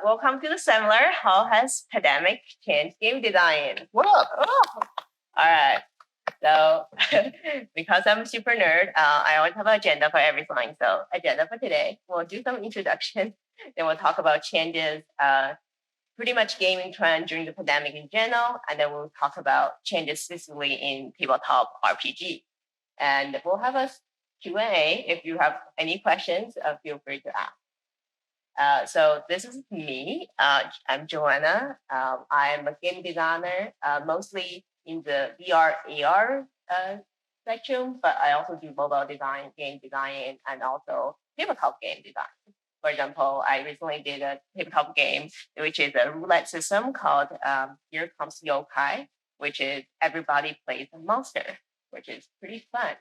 Welcome to the seminar. How has pandemic changed game design? What up? Oh. All right. So because I'm a super nerd, I always have an agenda for every slide. So agenda for today, we'll do some introduction. Then we'll talk about changes, pretty much gaming trend during the pandemic in general. And then we'll talk about changes specifically in tabletop RPG. And we'll have a Q&A. If you have any questions, feel free to ask. So this is me. I'm Joanna. I'm a game designer, mostly in the VR, AR spectrum, but I also do mobile design, game design, and also tabletop game design. For example, I recently did a tabletop game, which is a roulette system called Here Comes Yokai, which is everybody plays a monster, which is pretty fun.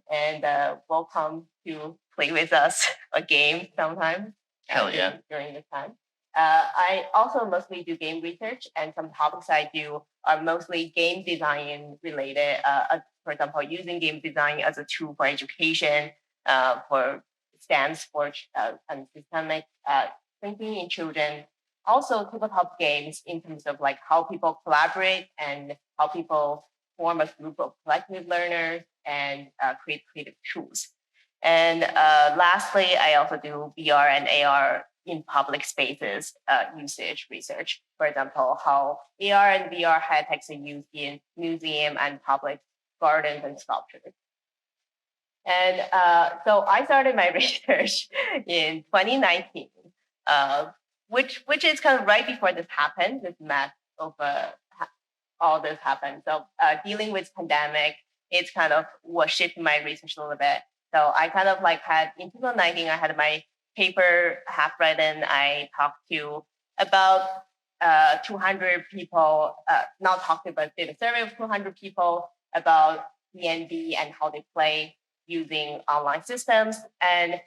And welcome to play with us a game sometime. Hell yeah. During this time. I also mostly do game research, and some topics I do are mostly game design related. For example, using game design as a tool for education, for STEM, sports, and systemic thinking in children. Also, tabletop games in terms of like how people collaborate and how people form a group of collective learners and create creative tools. And lastly, I also do VR and AR in public spaces usage research. For example, how AR and VR high-techs are used in museum and public gardens and sculptures. And so I started my research in 2019, which is kind of right before this happened, this mess of all this happened. So dealing with pandemic, it's kind of what shifted my research a little bit. So I kind of like had, in 2019, I had my paper half written. I talked to about 200 people, not talked to, but did a survey of 200 people about D&D and how they play using online systems. And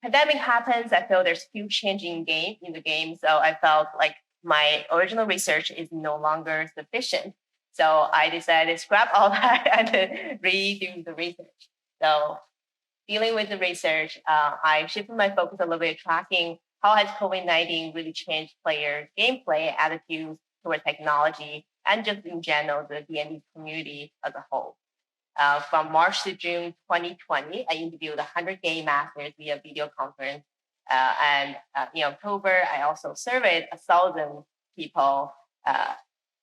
pandemic happens, I feel there's huge change in the game. So I felt like my original research is no longer sufficient. So I decided to scrap all that and then redo the research. So dealing with the research, I shifted my focus a little bit, tracking how has COVID-19 really changed players' gameplay attitudes toward technology and just in general the D&D community as a whole. From March to June 2020, I interviewed 100 game masters via video conference. And in October, I also surveyed 1,000 people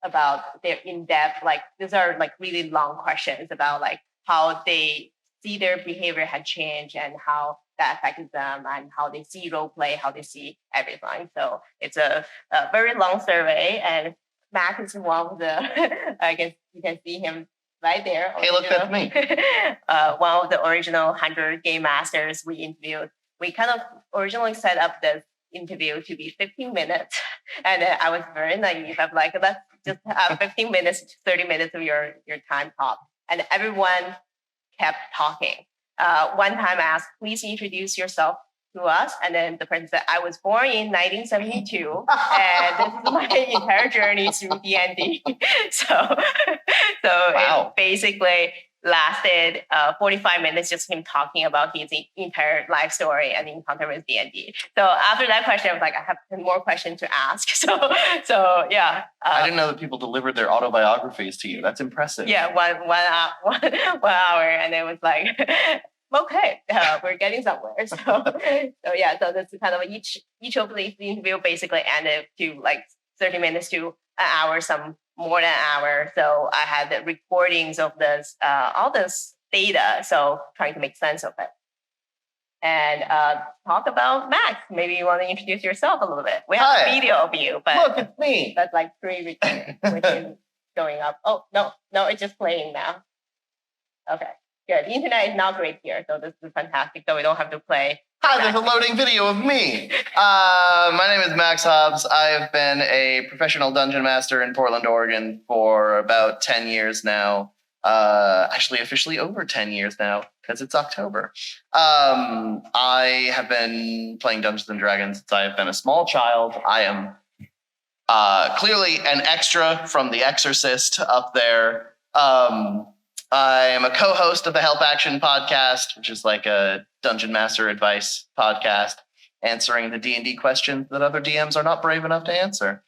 about their in-depth, like these are like really long questions about like how they see their behavior had changed and how that affected them and how they see role play, how they see everything. So it's a very long survey, and Mac is one of the, I guess you can see him right there. Hey, look, that's me. One of the original 100 game masters we interviewed. We kind of originally set up this interview to be 15 minutes. And I was very naive. I'm like, let's just have 15 minutes, 30 minutes of your time talk. And everyone kept talking. One time I asked, please introduce yourself to us. And then the person said, I was born in 1972, and this is my entire journey through D&D. So wow. It basically lasted 45 minutes, just him talking about his entire life story and encounter with D&D. So after that question, I was like, I have more questions to ask. So yeah. I didn't know that people delivered their autobiographies to you. That's impressive. Yeah, one hour, and it was like, okay, we're getting somewhere. So yeah, so that's kind of each of these interview basically ended to like 30 minutes to an hour, some more than an hour. So I had the recordings of this, all this data. So trying to make sense of it. And talk about Max. Maybe you want to introduce yourself a little bit. We have a video of you, but look, it's me. That's like pre-recorded, which is going up. Oh, no, it's just playing now. Okay, good. The internet is not great here, so this is fantastic. So we don't have to play. Hi, there's a loading video of me. My name is Max Hobbs. I've been a professional dungeon master in Portland, Oregon for about 10 years now. Actually, officially over 10 years now, because it's October. I have been playing Dungeons & Dragons since I have been a small child. I am clearly an extra from The Exorcist up there. I am a co-host of the Help Action podcast, which is like a dungeon master advice podcast. answering the D&D questions that other DMs are not brave enough to answer.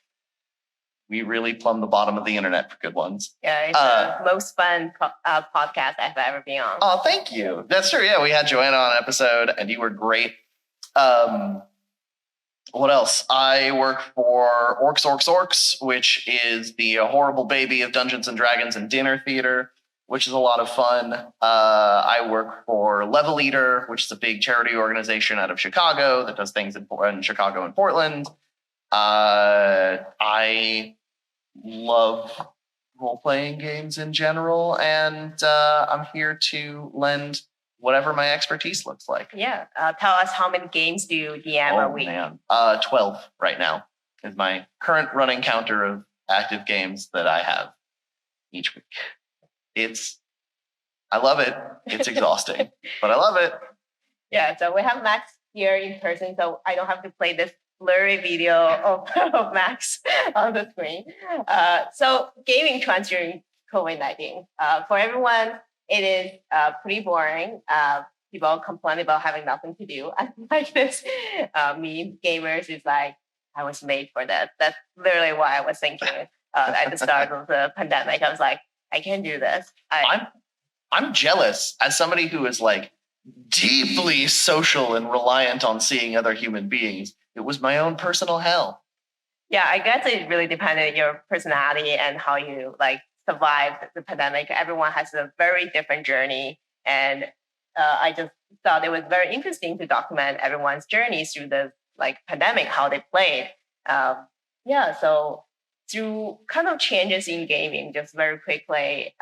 We really plumb the bottom of the internet for good ones. Yeah, it's the most fun podcast I've ever been on. Oh, thank you. That's true. Yeah, we had Joanna on an episode, and you were great. What else? I work for Orcs, which is the horrible baby of Dungeons and Dragons and dinner theater, which is a lot of fun. I work for Level Eater, which is a big charity organization out of Chicago that does things in Chicago and Portland. I love role-playing games in general, and I'm here to lend whatever my expertise looks like. Yeah. Tell us, how many games do you DM a week? Man. 12 right now is my current running counter of active games that I have each week. I love it. It's exhausting, but I love it. Yeah, so we have Max here in person, so I don't have to play this blurry video of Max on the screen. So gaming trends during COVID-19. For everyone, it is pretty boring. People complain about having nothing to do. I like this meme, gamers is like, I was made for that. That's literally what I was thinking at the start of the pandemic. I was like, I can do this. I'm jealous as somebody who is like deeply social and reliant on seeing other human beings. It was my own personal hell. Yeah, I guess it really depended on your personality and how you like survived the pandemic. Everyone has a very different journey, and I just thought it was very interesting to document everyone's journeys through the like pandemic, how they played. So through kind of changes in gaming, just very quickly,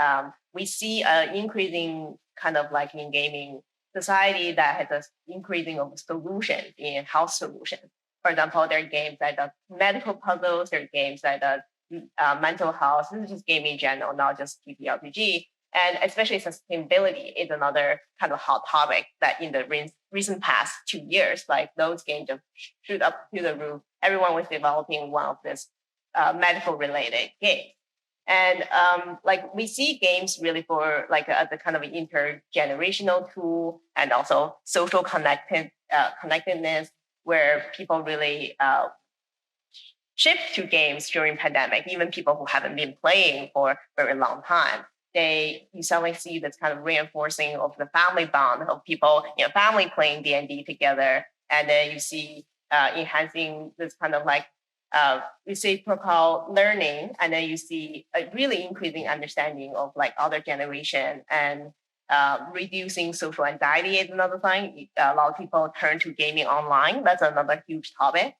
we see an increasing kind of like in gaming society that has an increasing of solutions in health solutions. For example, there are games that do medical puzzles, there are games that do mental health. This is just gaming in general, not just TTRPG. And especially sustainability is another kind of hot topic that in the recent past 2 years, like those games just shoot up to the roof. Everyone was developing one of this medical related games. And like we see games really for like the kind of intergenerational tool and also social connectedness, where people really shift to games during pandemic. Even people who haven't been playing for a very long time, you suddenly see this kind of reinforcing of the family bond of people, family playing D&D together, and then you see enhancing this kind of like reciprocal learning, and then you see a really increasing understanding of like other generation, and reducing social anxiety is another thing. A lot of people turn to gaming online. That's another huge topic.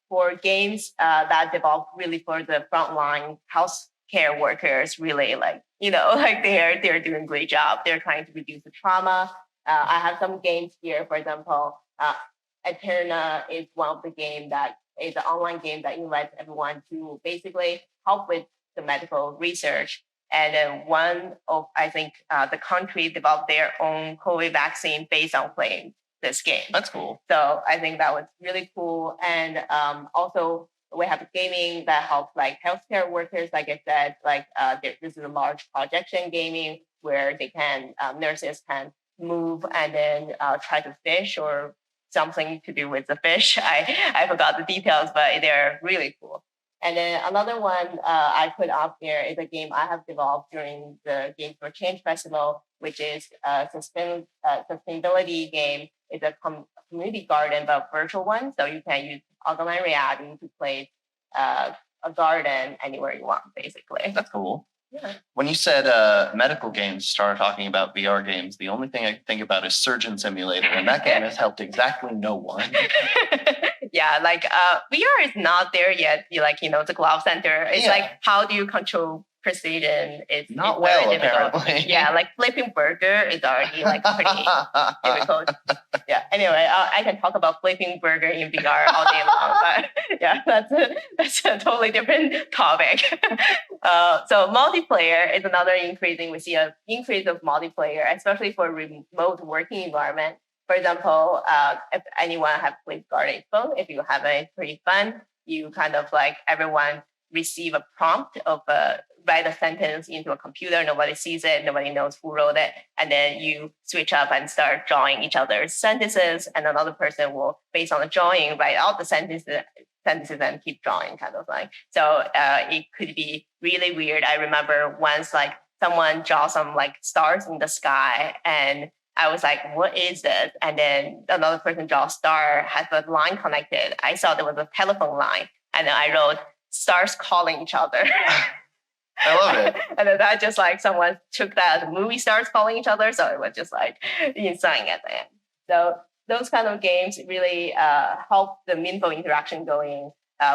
For games that develop really for the frontline healthcare workers, really like like they're doing a great job. They're trying to reduce the trauma. I have some games here. For example, Eterna is one of the games that is an online game that invites everyone to basically help with the medical research. And then one of, I think, the country developed their own COVID vaccine based on playing this game. That's cool. So I think that was really cool. And also we have gaming that helps like healthcare workers. Like I said, like this is a large projection gaming where they can nurses can move and then try to fish or something to do with the fish. I forgot the details, but they're really cool. And then another one I put up here is a game I have developed during the Games for Change Festival, which is a sustainability game. It's a community garden, but virtual one. So you can use augmented reality to play a garden anywhere you want, basically. That's cool. Yeah. When you said medical games, started talking about VR games, the only thing I can think about is Surgeon Simulator, and that game has helped exactly no one. Yeah, like VR is not there yet. The Glove Center. It's like, how do you control precision? It's not very well, difficult. apparently. Yeah, like flipping burger is already like pretty difficult. Yeah. Anyway, I can talk about flipping burger in VR all day long, but yeah, that's a totally different topic. So multiplayer is another increasing. We see an increase of multiplayer, especially for remote working environment. For example, if anyone have played Garden Phone, if you have a pretty fun, you kind of like everyone receive a prompt of write a sentence into a computer, nobody sees it, nobody knows who wrote it, and then you switch up and start drawing each other's sentences, and another person will, based on the drawing, write out the sentences and keep drawing, kind of like. So it could be really weird. I remember once like someone draw some like stars in the sky, and I was like, what is this? And then another person draw a star, has a line connected. I saw there was a telephone line, and then I wrote stars calling each other. I love it. And then that just like someone took that as movie stars calling each other. So it was just like insane at the end. So those kind of games really help the meaningful interaction going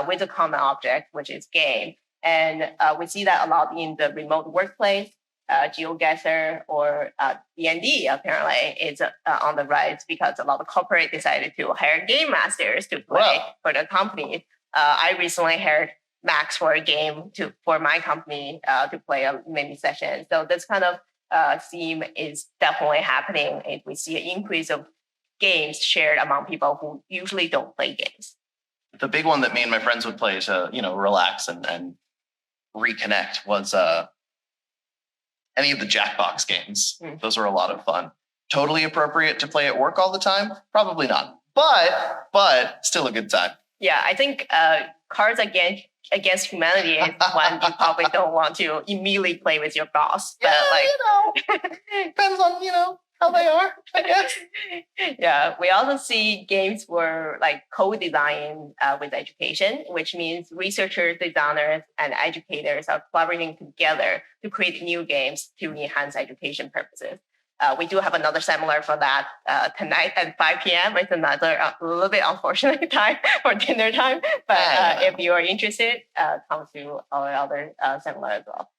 with a common object, which is game. And we see that a lot in the remote workplace. GeoGuessr or D&D apparently is on the rise because a lot of corporate decided to hire game masters to play for their company. I recently hired Max for a game for my company to play a mini session. So this kind of theme is definitely happening. We see an increase of games shared among people who usually don't play games. The big one that me and my friends would play to, relax and reconnect was any of the Jackbox games. Those are a lot of fun. Totally appropriate to play at work all the time? Probably not. But still a good time. Yeah, I think Cards Against Humanity is one you probably don't want to immediately play with your boss. But depends on, how they are, I guess. Yeah, we also see games for like co-design with education, which means researchers, designers, and educators are collaborating together to create new games to enhance education purposes. We do have another seminar for that tonight at 5 p.m. It's another a little bit unfortunate time for dinner time. But if you are interested, come to our other seminar as well.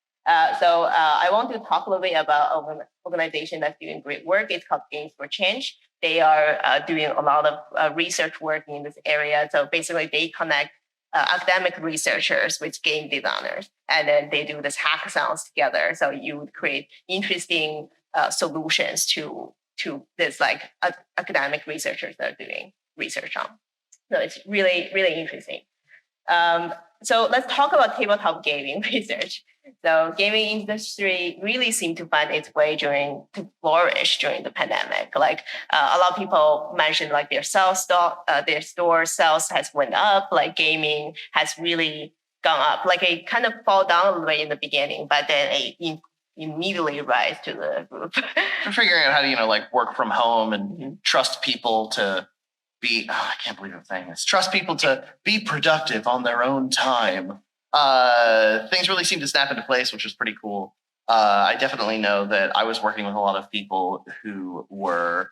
So I want to talk a little bit about an organization that's doing great work. It's called Games for Change. They are doing a lot of research work in this area. So basically, they connect academic researchers with game designers, and then they do this hackathons together. So you would create interesting solutions to this like academic researchers that are doing research on. So it's really, really interesting. So let's talk about tabletop gaming research. So gaming industry really seemed to find its way to flourish during the pandemic. Like a lot of people mentioned like their store sales has went up, like gaming has really gone up. Like it kind of fall down a little bit in the beginning, but then it immediately rise to the roof. We're figuring out how to, work from home and trust people to be, I can't believe I'm saying this, trust people to be productive on their own time. Things really seem to snap into place, which is pretty cool. I definitely know that I was working with a lot of people who were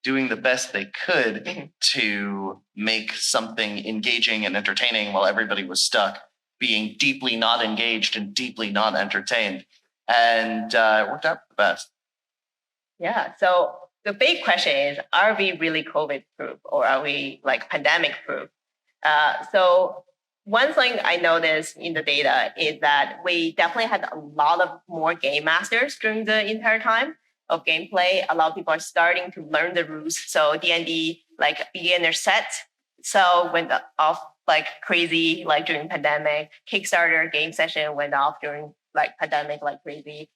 doing the best they could to make something engaging and entertaining while everybody was stuck being deeply not engaged and deeply not entertained. And it worked out the best. Yeah. So the big question is, are we really COVID proof or are we like pandemic proof? So one thing I noticed in the data is that we definitely had a lot of more game masters during the entire time of gameplay. A lot of people are starting to learn the rules. So D&D, like beginner sets, so went off like crazy, like during pandemic. Kickstarter game session went off during like pandemic, like crazy.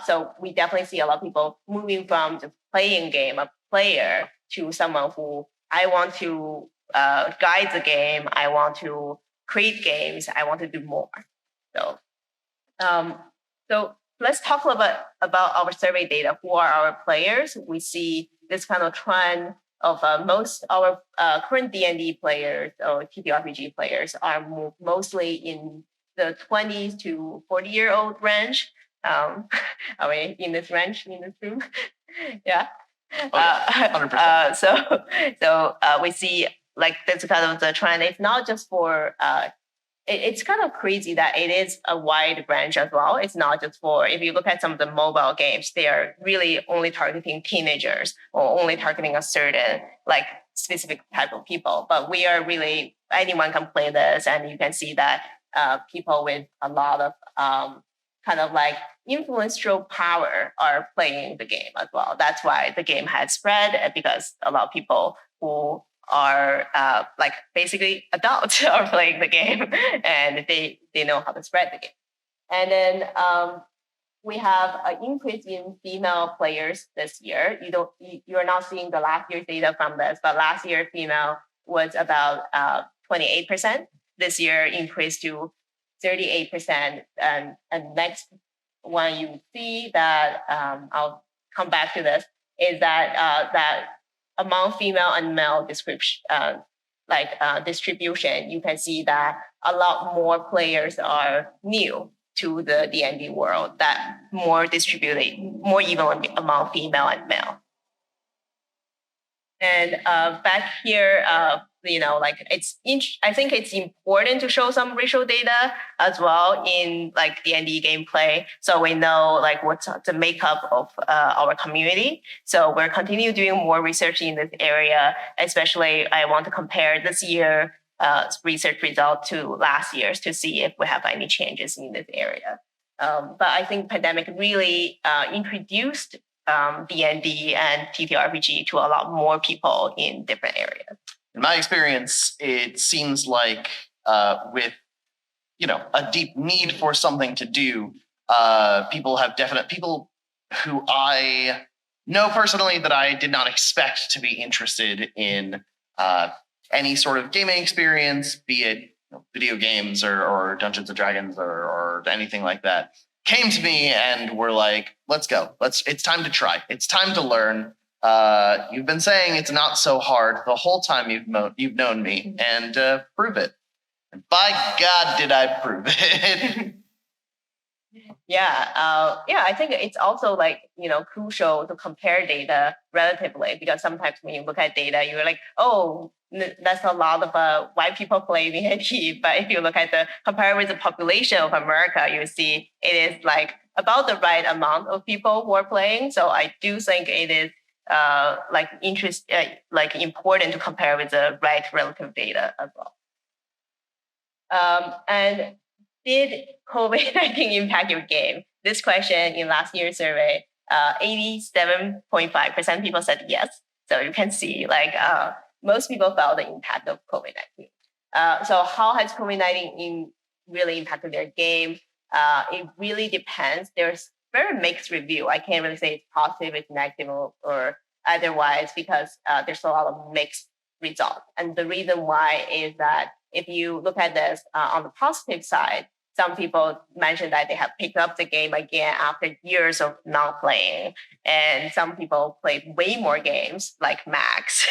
So we definitely see a lot of people moving from just playing game, a player, to someone who I want to guide the game. I want to create games. I want to do more. So let's talk a little bit about our survey data. Who are our players? We see this kind of trend of most our current D&D players or TTRPG players are mostly in the 20s to 40-year-old range. Are we in this range in this room? Yeah. 100%. So we see like that's kind of the trend. It's not just for it's kind of crazy that it is a wide range as well. It's not just for, if you look at some of the mobile games, they are really only targeting teenagers or only targeting a certain like specific type of people. But we are really, anyone can play this, and you can see that people with a lot of kind of like influential power are playing the game as well. That's why the game has spread, because a lot of people who are like basically adults are playing the game, and they know how to spread the game. And then we have an increase in female players this year. You're not seeing the last year's data from this, but last year female was about 28%. This year increased to 38%. And next one you see that I'll come back to this is that that among female and male distribution, you can see that a lot more players are new to the D&D world, that more distributed, more even among female and male. And back here, I think it's important to show some racial data as well in like D&D gameplay, so we know like what's the makeup of our community. So we're continue doing more research in this area. Especially, I want to compare this year research result to last year's to see if we have any changes in this area. But I think pandemic really introduced D&D and TTRPG to a lot more people in different areas. In my experience, it seems like with a deep need for something to do, people who I know personally that I did not expect to be interested in any sort of gaming experience, be it video games or Dungeons and Dragons or anything like that, came to me and were like, let's go. It's time to try. It's time to learn. You've been saying it's not so hard the whole time you've known me, and prove it. And by God, did I prove it. Yeah, I think it's also crucial to compare data relatively, because sometimes when you look at data, you're like, oh, that's a lot of white people play D&D. But if you look at compare with the population of America, you see it is like about the right amount of people who are playing. So I do think it is important to compare with the right relative data as well. And did COVID-19 impact your game? This question in last year's survey, 87.5% people said yes. So you can see most people felt the impact of COVID-19. So how has COVID-19 really impacted their game? It really depends. There's very mixed review. I can't really say it's positive, it's negative, or otherwise, because there's a lot of mixed results. And the reason why is that if you look at this on the positive side, some people mentioned that they have picked up the game again after years of not playing. And some people played way more games, like Max.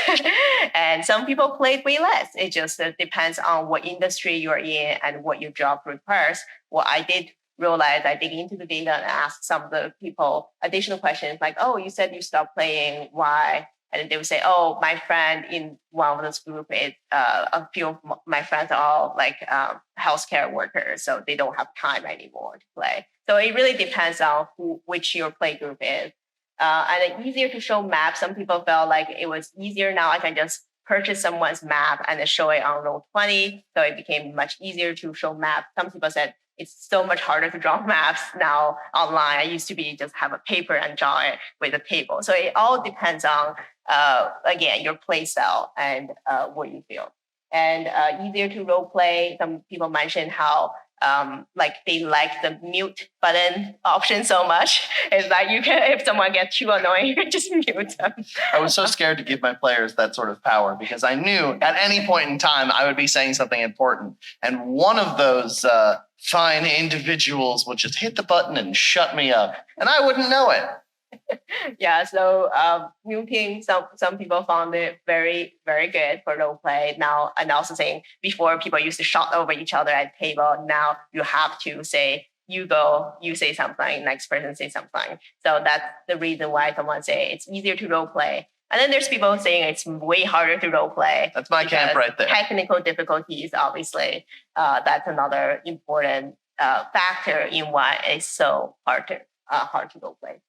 And some people played way less. It just depends on what industry you're in and what your job requires. What I did realize, I dig into the data and ask some of the people additional questions like, oh, you said you stopped playing, why? And they would say, oh, my friend in one of those groups, a few of my friends are all healthcare workers, so they don't have time anymore to play. So it really depends on which your play group is. And it's easier to show maps. Some people felt like it was easier now. I can just purchase someone's map and then show it on Roll20. So it became much easier to show maps. Some people said it's so much harder to draw maps now online. I used to just have a paper and draw it with a table. So it all depends on, again, your play style and what you feel. And easier to role play. Some people mentioned how they like the mute button option so much. It's like you can, if someone gets too annoying, you can just mute them. I was so scared to give my players that sort of power because I knew at any point in time I would be saying something important. And one of those fine individuals would just hit the button and shut me up. And I wouldn't know it. Yeah, so muting, some people found it very, very good for role play. Now, and also saying before people used to shout over each other at the table. Now you have to say, you go, you say something, next person say something. So that's the reason why someone say it's easier to role play. And then there's people saying it's way harder to role play. That's my camp right there. Technical difficulties, obviously, that's another important factor in why it's so hard to role play.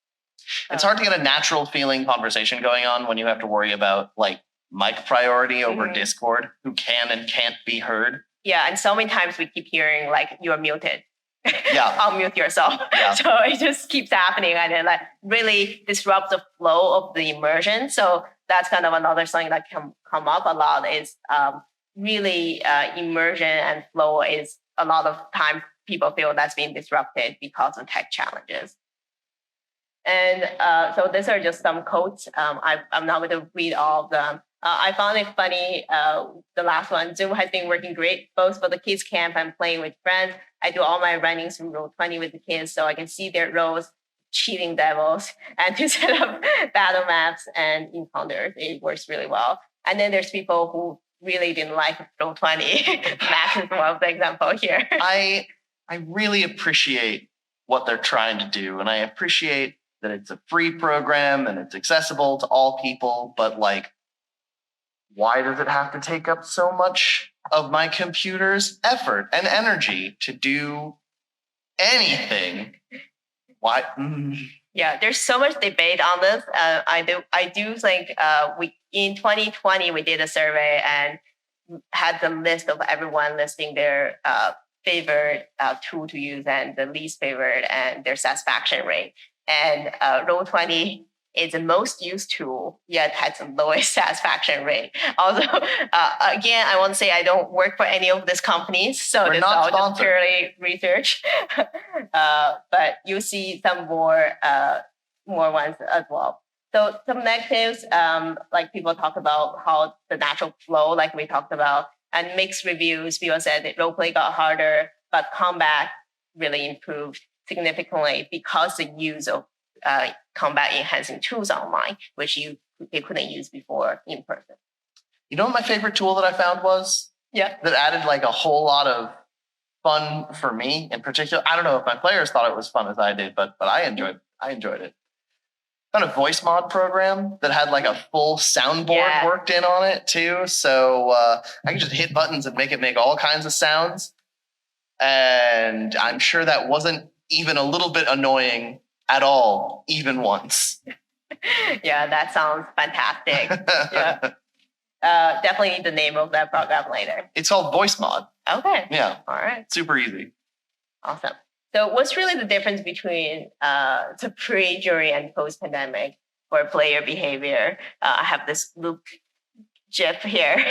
It's hard to get a natural feeling conversation going on when you have to worry about mic priority over Discord, who can and can't be heard. Yeah, and so many times we keep hearing you're muted. unmute yourself. Yeah. So it just keeps happening, and it like really disrupts the flow of the immersion. So that's kind of another thing that can come up a lot is really immersion and flow is a lot of time people feel that's being disrupted because of tech challenges. And so these are just some quotes. I'm not going to read all of them. I found it funny, the last one, Zoom has been working great, both for the kids camp and playing with friends. I do all my runnings through Roll20 with the kids so I can see their roles, cheating devils, and to set up battle maps and encounters. It works really well. And then there's people who really didn't like Roll20. Max is one of the example here. I really appreciate what they're trying to do, and I appreciate that it's a free program and it's accessible to all people, but like, why does it have to take up so much of my computer's effort and energy to do anything? Why? Yeah, there's so much debate on this. I do think we in 2020 we did a survey and had the list of everyone listing their favorite tool to use and the least favorite and their satisfaction rate. And Roll20 is the most used tool, yet has the lowest satisfaction rate. Also, again, I want to say I don't work for any of these companies, so this is all just purely research. But you see some more ones as well. So some negatives, like people talk about how the natural flow, like we talked about, and mixed reviews. People said that roleplay got harder, but combat really improved significantly because the use of combat enhancing tools online, which they couldn't use before in person. You know what my favorite tool that I found was? Yeah. That added like a whole lot of fun for me in particular. I don't know if my players thought it was fun as I did, but I enjoyed it. Found a voice mod program that had like a full soundboard worked in on it too. So I can just hit buttons and make it make all kinds of sounds. And I'm sure that wasn't even a little bit annoying at all, even once. Yeah, that sounds fantastic. Yeah. Definitely need the name of that program later. It's called Voice Mod. Okay. Yeah. All right. Super easy. Awesome. So what's really the difference between the pre, during, and post-pandemic for player behavior? I have this loop GIF here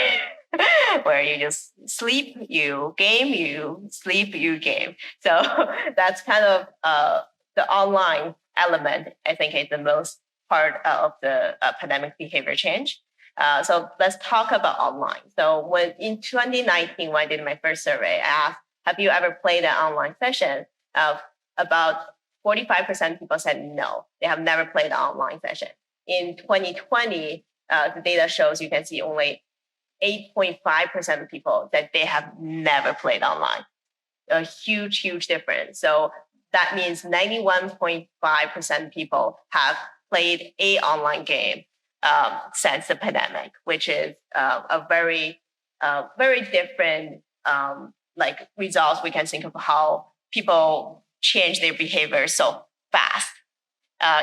where you just sleep, you game, you sleep, you game. So that's kind of the online element, I think, is the most part of the pandemic behavior change. So let's talk about online. So in 2019, when I did my first survey, I asked, have you ever played an online session? About 45% of people said no, they have never played an online session. In 2020, the data shows you can see only 8.5% of people that they have never played online. A huge, huge difference. So that means 91.5% of people have played an online game since the pandemic, which is a very, very different like results. We can think of how people change their behavior so fast.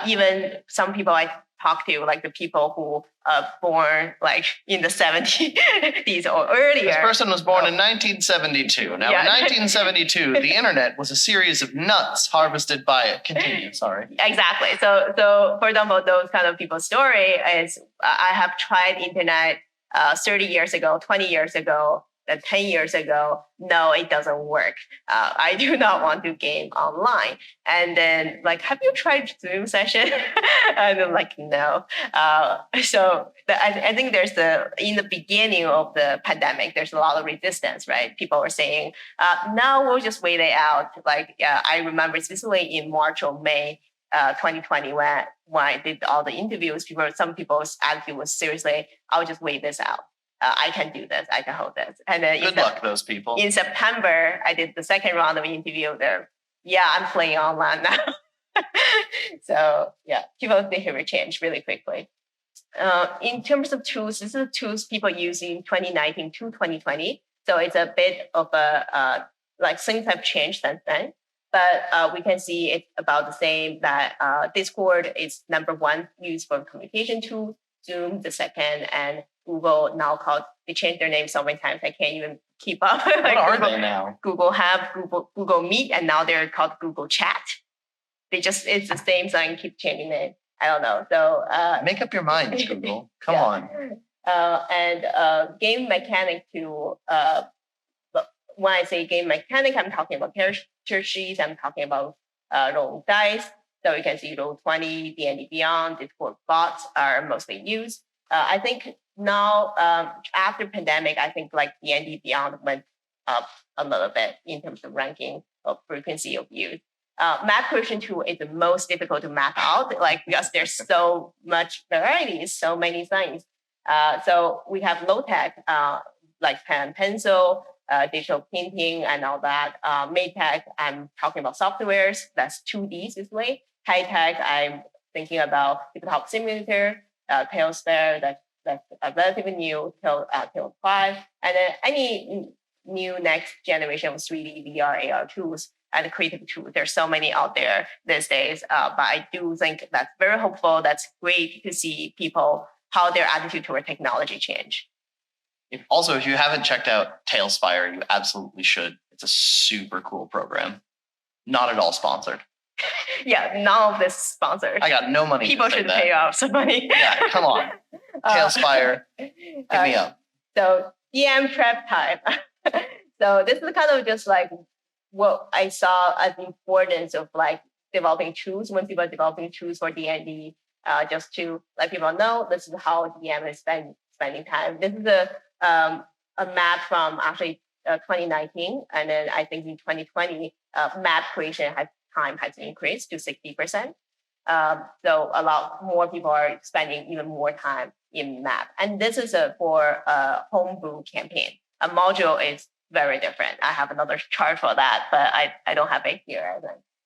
Even some people I talk to, like the people who are born like in the 70s or earlier. This person was born in 1972. Now, in 1972, the internet was a series of nuts harvested by it. Continue, sorry. Exactly. So for example, those kind of people's story is, I have tried internet 30 years ago, 20 years ago, 10 years ago. No, it doesn't work. I do not want to game online. And then like, have you tried Zoom session? And I'm like, no. So I think there's in the beginning of the pandemic, there's a lot of resistance, right? People were saying, no, we'll just wait it out. Like, I remember specifically in March or May 2020 when I did all the interviews, some people's attitude was seriously, I'll just wait this out. I can do this. I can hold this. And then good luck, those people. In September, I did the second round of interview. I'm playing online now. So yeah, people's behavior changed really quickly. In terms of tools, this is the tools people use in 2019 to 2020. So it's a bit of a like things have changed since then. But we can see it's about the same. That Discord is number one used for communication tool. Zoom the second, and Google now called they changed their name so many times I can't even keep up. What are they now? Google have Google Meet, and now they're called Google Chat. It's the same thing, keep changing it. I don't know. So make up your minds, Google. Come on. And game mechanic too. But when I say game mechanic, I'm talking about character sheets. I'm talking about rolling dice. So you can see Roll20, D&D Beyond, Discord bots are mostly used. I think now after pandemic, I think like D&D Beyond went up a little bit in terms of ranking of frequency of use. Map creation tool is the most difficult to map out, like because there's so much variety, so many things. So we have low tech, like pen and pencil, digital printing, and all that. Mid tech, I'm talking about softwares that's 2D this way. High tech, I'm thinking about tabletop simulator, Tailsphere, that's relatively new, Tail 5, and then any new next generation of 3D VR AR tools and creative tools. There's so many out there these days, but I do think that's very hopeful. That's great to see people, how their attitude toward technology change. Also, if you haven't checked out Tailspire, you absolutely should. It's a super cool program. Not at all sponsored. Yeah, none of this sponsored. I got no money. People should pay off some money. Yeah, come on. Tailspire, hit me up. So DM prep time. So this is kind of just like what I saw as the importance of like developing tools when people are developing tools for D&D, just to let people know this is how DM is spending time. This is a map from actually 2019, and then I think in 2020, map creation time has increased to 60%. So a lot more people are spending even more time in map. And this is for a homebrew campaign. A module is very different. I have another chart for that, but I don't have it here.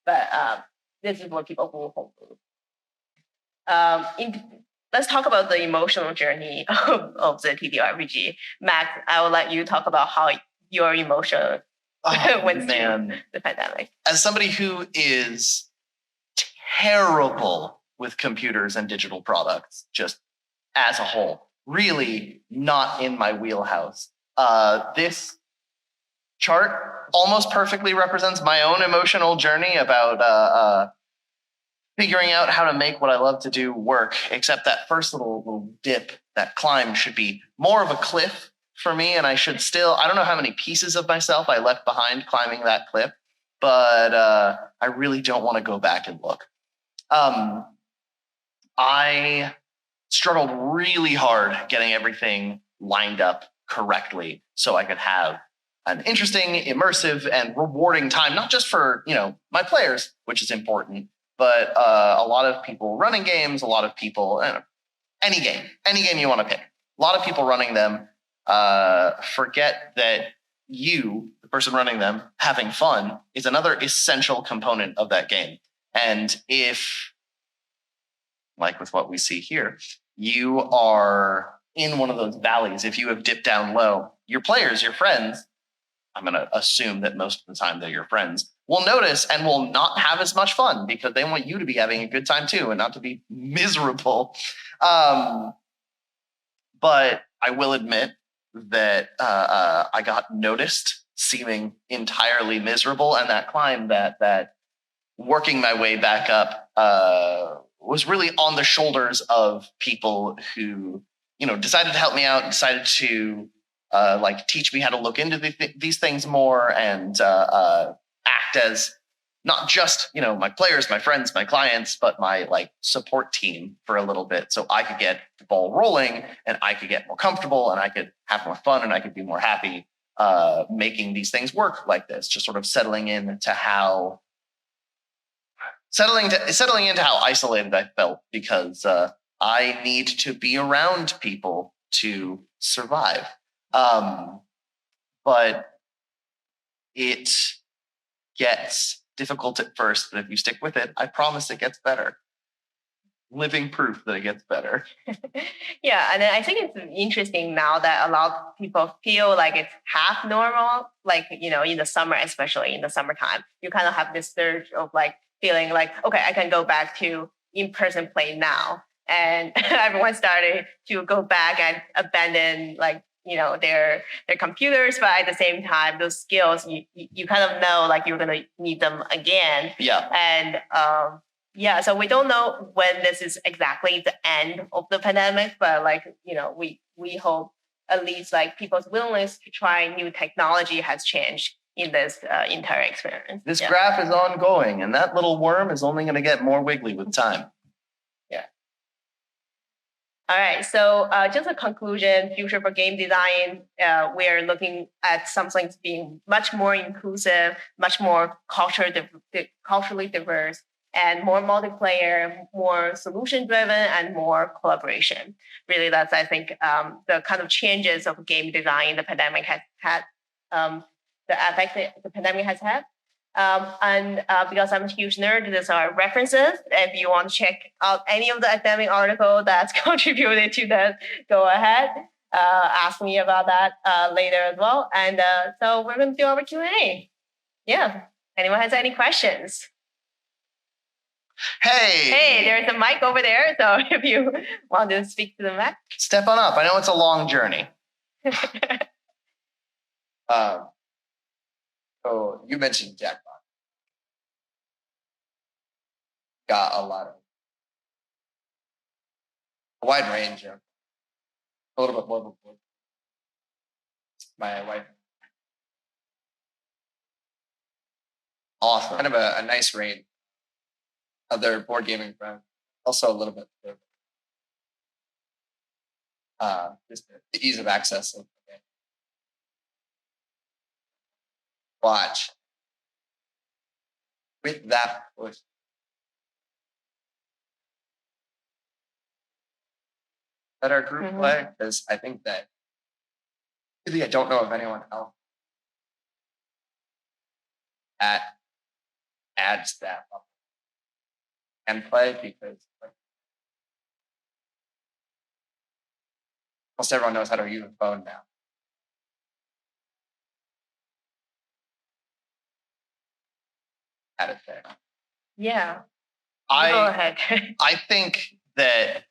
But this is for people who homebrew. Let's talk about the emotional journey of the TTRPG. Max, I will let you talk about how your emotion went through the pandemic. As somebody who is terrible with computers and digital products, just as a whole, really not in my wheelhouse. This chart almost perfectly represents my own emotional journey about figuring out how to make what I love to do work, except that first little dip, that climb should be more of a cliff for me, and I should still, I don't know how many pieces of myself I left behind climbing that cliff, but I really don't want to go back and look. I struggled really hard getting everything lined up correctly so I could have an interesting, immersive, and rewarding time, not just for, my players, which is important, but a lot of people running games, a lot of people, any game you want to pick, a lot of people running them forget that you, the person running them, having fun is another essential component of that game. And if, like with what we see here, you are in one of those valleys, if you have dipped down low, your players, your friends, I'm going to assume that most of the time they're your friends, will notice and will not have as much fun because they want you to be having a good time too and not to be miserable. But I will admit that I got noticed seeming entirely miserable, and that climb, that working my way back up was really on the shoulders of people who, decided to help me out, decided to teach me how to look into these things more and act as not just, my players, my friends, my clients, but my support team for a little bit. So I could get the ball rolling and I could get more comfortable and I could have more fun and I could be more happy making these things work like this, just sort of settling into how isolated I felt because I need to be around people to survive. But it gets difficult at first, but if you stick with it, I promise it gets better. Living proof that it gets better. Yeah, and I think it's interesting now that a lot of people feel like it's half normal, in the summer, especially in the summertime, you kind of have this surge of feeling like, okay, I can go back to in-person play now. And everyone started to go back and abandon their computers, but at the same time, those skills you kind of know like you're gonna need them again. Yeah. And so we don't know when this is exactly the end of the pandemic, but we hope at least like people's willingness to try new technology has changed in this entire experience. This graph is ongoing, and that little worm is only going to get more wiggly with time. Yeah. All right. So just a conclusion, future for game design, we're looking at something being much more inclusive, much more culturally diverse, and more multiplayer, more solution-driven, and more collaboration. Really, that's, I think, the kind of changes of game design the pandemic has had, the effect that the pandemic has had. And because I'm a huge nerd, these are references. If you want to check out any of the academic article that's contributed to that, go ahead. Ask me about that later as well. And so we're going to do our Q&A. Yeah. Anyone has any questions? Hey, there's a mic over there. So if you want to speak to the mic. Step on up. I know it's a long journey. So you mentioned Jackbox. Got a wide range of a little bit more than my wife. Awesome. Kind of a nice range. Other board gaming friends. Also a little bit just the ease of access of the game. Watch. With that push. Let our group play, because I think that really I don't know of anyone else that adds that up and play, because almost everyone knows how to use a phone now. Add it there. Yeah. Go ahead. I think that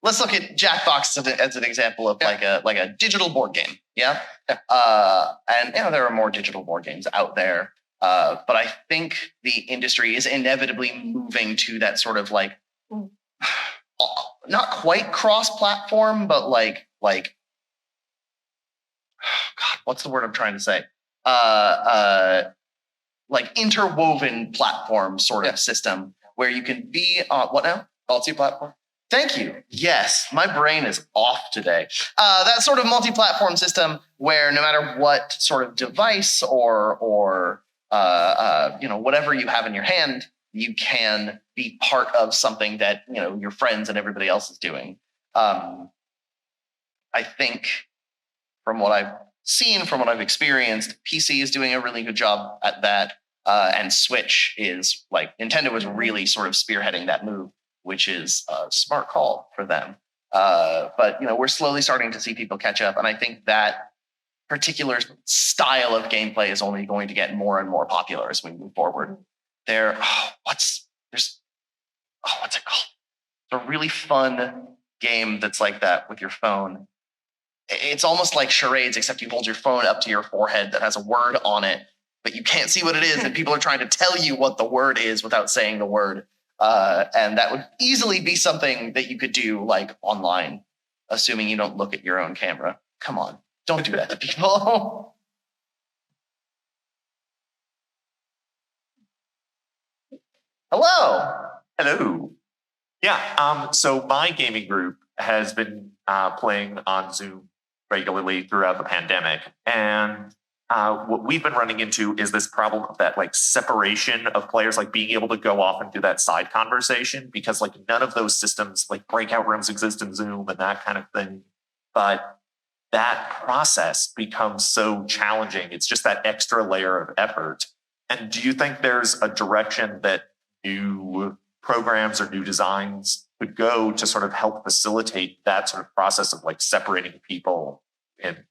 let's look at Jackbox as an example of like a digital board game. Yeah. And there are more digital board games out there. But I think the industry is inevitably moving to that sort of like not quite cross-platform, but like God, what's the word I'm trying to say? Like interwoven platform sort of system where you can be what now? Multi-platform. Thank you. Yes, my brain is off today. That sort of multi-platform system where no matter what sort of device or whatever you have in your hand, you can be part of something that your friends and everybody else is doing. I think from what I've seen, from what I've experienced, PC is doing a really good job at that. And Switch is Nintendo was really sort of spearheading that move, which is a smart call for them. But we're slowly starting to see people catch up. And I think that particular style of gameplay is only going to get more and more popular as we move forward. What's it called? It's a really fun game that's like that with your phone. It's almost like charades, except you hold your phone up to your forehead that has a word on it, but you can't see what it is, and people are trying to tell you what the word is without saying the word. And that would easily be something that you could do online, assuming you don't look at your own camera. Come on, don't do that to people. Hello. Yeah. So my gaming group has been playing on Zoom regularly throughout the pandemic, and what we've been running into is this problem of that separation of players, being able to go off and do that side conversation, because none of those systems breakout rooms exist in Zoom and that kind of thing. But that process becomes so challenging. It's just that extra layer of effort. And do you think there's a direction that new programs or new designs could go to sort of help facilitate that sort of process of separating people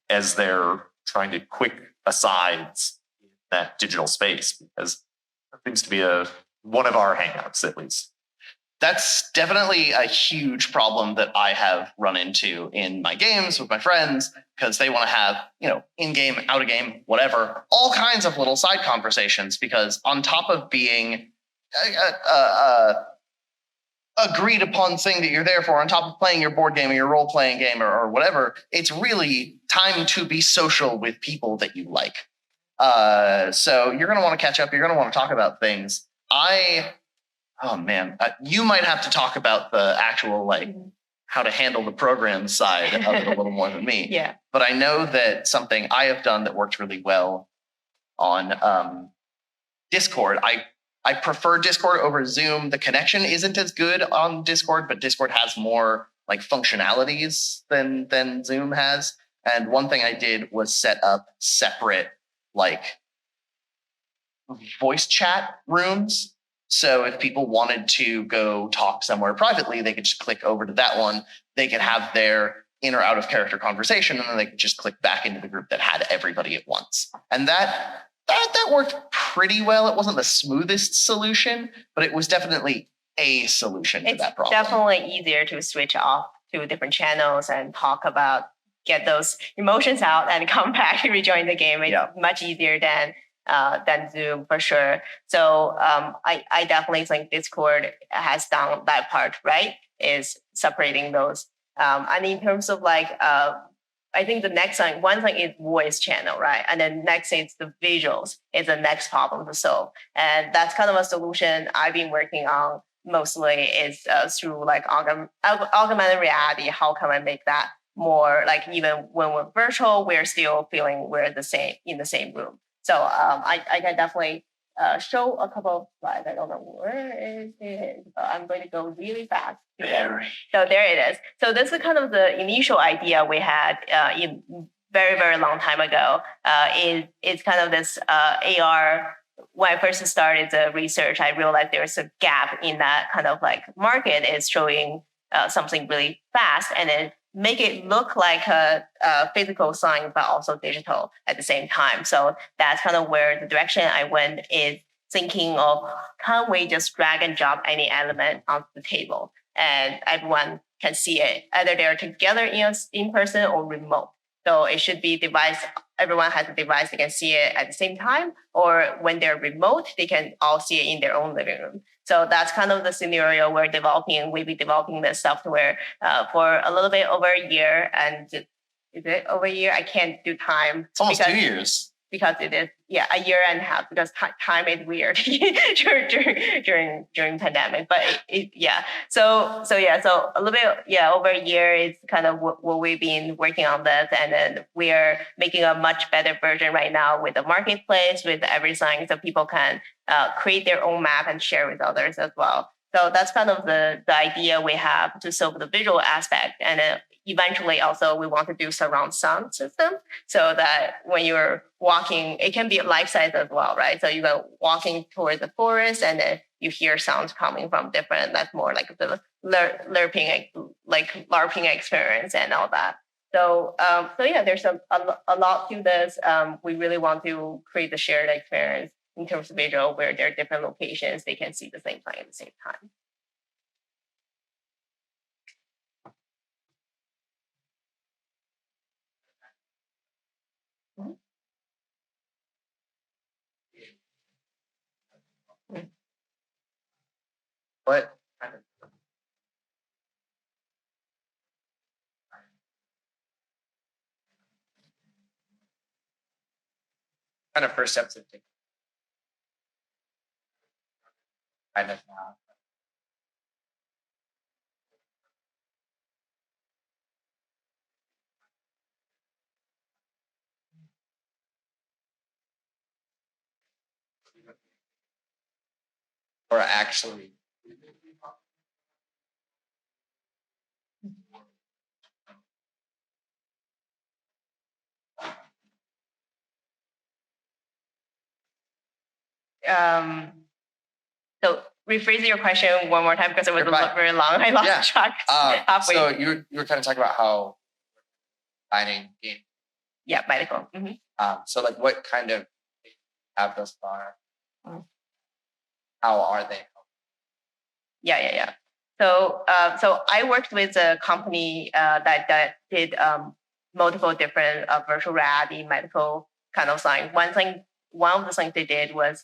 as they're trying to quick asides in that digital space? Because that seems to be one of our hangouts, at least. that's definitely a huge problem that I have run into in my games with my friends, because they want to have, in-game, out-of-game, whatever, all kinds of little side conversations, because on top of being agreed upon thing that you're there for, on top of playing your board game or your role-playing game or whatever, it's really time to be social with people that you like. So you're going to want to catch up. You're going to want to talk about things. Oh man, you might have to talk about the actual how to handle the program side of it a little more than me. Yeah. But I know that something I have done that worked really well on Discord. I prefer Discord over Zoom. The connection isn't as good on Discord, but Discord has more functionalities than Zoom has. And one thing I did was set up separate voice chat rooms. So if people wanted to go talk somewhere privately, they could just click over to that one. They could have their in or out of character conversation, and then they could just click back into the group that had everybody at once. And that worked pretty well. It wasn't the smoothest solution, but it was definitely a solution to that problem. It's definitely easier to switch off to different channels and talk about, get those emotions out and come back and rejoin the game. It's much easier than Zoom for sure. So I definitely think Discord has done that part right, is separating those. And in terms of I think the next thing, one thing is voice channel, right? And then next is the visuals is the next problem to solve. And that's kind of a solution I've been working on mostly is through augmented reality. How can I make that more even when we're virtual, we're still feeling we're in the same room. So I can definitely show a couple of slides. I don't know where is it, but I'm going to go really fast. So there it is. So this is kind of the initial idea we had in very, very long time ago. It's kind of this AR. When I first started the research, I realized there's a gap in that kind of market is showing something really fast, and then make it look like a physical sign, but also digital at the same time. So that's kind of where the direction I went, is thinking of, can we just drag and drop any element onto the table and everyone can see it, either they're together in person or remote. So it should be everyone has a device, they can see it at the same time, or when they're remote, they can all see it in their own living room. So that's kind of the scenario we're developing. We'll be developing this software for a little bit over a year. And is it over a year? I can't do time. It's almost 2 years. Because it is, a year and a half, because time is weird during pandemic. But so a little bit, over a year is kind of what we've been working on this. And then we are making a much better version right now with the marketplace, with everything, so people can create their own map and share with others as well. So that's kind of the idea we have to solve the visual aspect. And then eventually also we want to do surround sound system, so that when you're walking, it can be life size as well, right? So you go walking towards the forest and then you hear sounds coming from different, that's more like the LARPing experience and all that. So there's a lot to this. We really want to create the shared experience in terms of visual, where there are different locations, they can see the same thing at the same time. What kind of first steps to take? Kind of or actually So rephrase your question one more time, because it was very long. I lost track halfway. So you were kind of talking about how finding games. Yeah, medical. Mm-hmm. So what kind of have thus far? How are they? Yeah. So I worked with a company that did multiple different virtual reality medical kind of science. One of the things they did was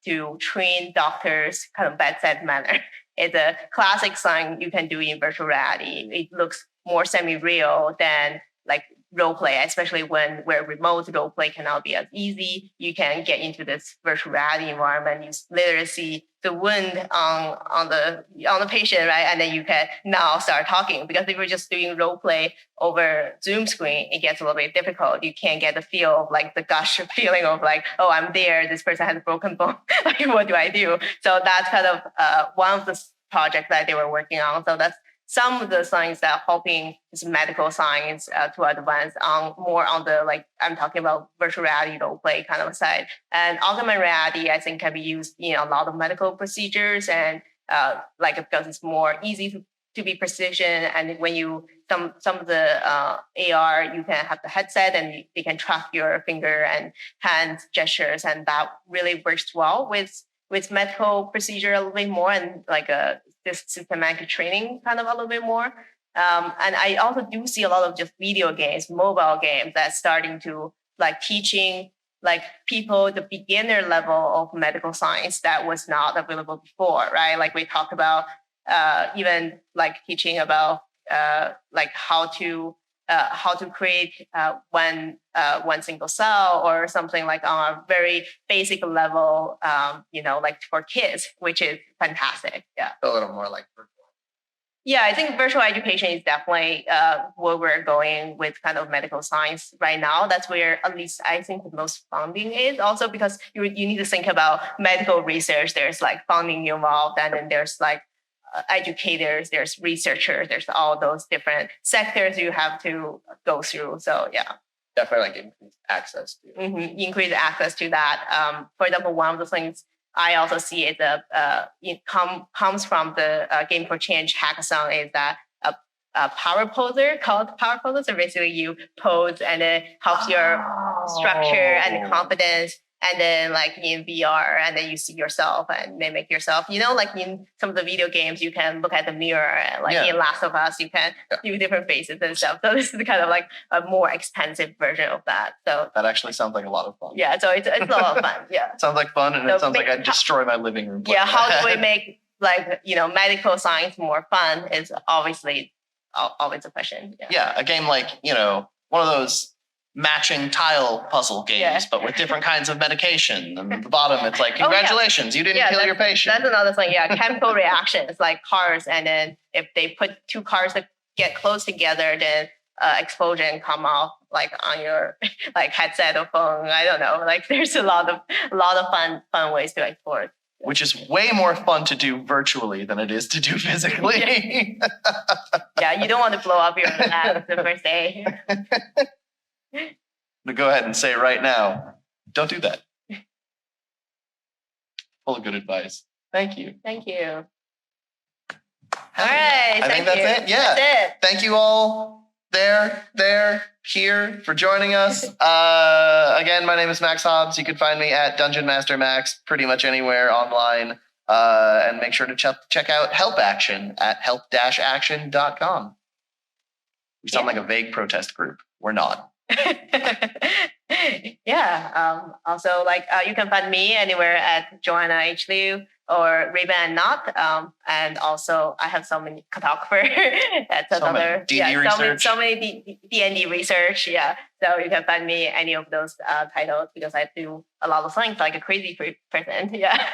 to train doctors kind of bedside manner. It's a classic sign you can do in virtual reality. It looks more semi-real than like role play, especially where remote role play cannot be as easy. You can get into this virtual reality environment. You literally see the wound on the patient, right? And then you can now start talking, because if you're just doing role play over Zoom screen, it gets a little bit difficult. You can't get the feel of like the gush feeling of like, oh, I'm there. This person has a broken bone. Like, what do I do? So that's kind of one of the projects that they were working on. So that's some of the science that helping this medical science to advance more on the, like, I'm talking about virtual reality role play kind of side. And augmented reality, I think, can be used in a lot of medical procedures, and because it's more easy to be precision. And when you some of the AR, you can have the headset and they can track your finger and hand gestures, and that really works well with medical procedure a little bit more, and like this systematic training kind of a little bit more. And I also do see a lot of just video games, mobile games, that's starting to like teaching like people the beginner level of medical science that was not available before, right? Like we talked about even like teaching about like how to create one single cell or something, like on a very basic level, like for kids, which is fantastic. Yeah. A little more like virtual. Yeah, I think virtual education is definitely where we're going with kind of medical science right now. That's where at least I think the most funding is. Also because you need to think about medical research. There's like funding involved, and then there's like educators, there's researchers, there's all those different sectors you have to go through. So yeah. Definitely like increase access to. Mm-hmm. Increase access to that. For example, one of the things I also see is it comes from the Game for Change hackathon, is that a power poser called power poser. So basically you pose and it helps your structure and confidence. And then like in VR, and then you see yourself and mimic yourself. Like in some of the video games, you can look at the mirror, and like in Last of Us, you can do different faces and stuff. So this is kind of like a more expensive version of that. So That actually sounds like a lot of fun. yeah, so it's a lot of fun. Yeah. Sounds like fun, and it sounds like I'd destroy my living room. Yeah, how do we make like medical science more fun is obviously always a question. Yeah, a game like one of those matching tile puzzle games, but with different kinds of medication. And at the bottom, it's like, congratulations, you didn't kill your patient. That's another thing. Yeah, chemical reactions like cars, and then if they put two cars that get close together, then explosion come off like on your like headset or phone. I don't know. Like there's a lot of fun ways to explore it. Which is way more fun to do virtually than it is to do physically. Yeah, you don't want to blow up your lab the first day. I'm going to go ahead and say right now, don't do that. Full of good advice. Thank you. Thank you. All right. I think that's it. Yeah. That's it. Thank you all here for joining us. Again, my name is Max Hobbs. You can find me at Dungeon Master Max pretty much anywhere online. And make sure to check out Help Action at help-action.com. We sound like a vague protest group. We're not. Also, you can find me anywhere at Joanna Liu or Raven and Not. And also, I have so many cartographer. That's another so many D&D research. Yeah, so you can find me any of those titles, because I do a lot of things like a crazy person. Yeah.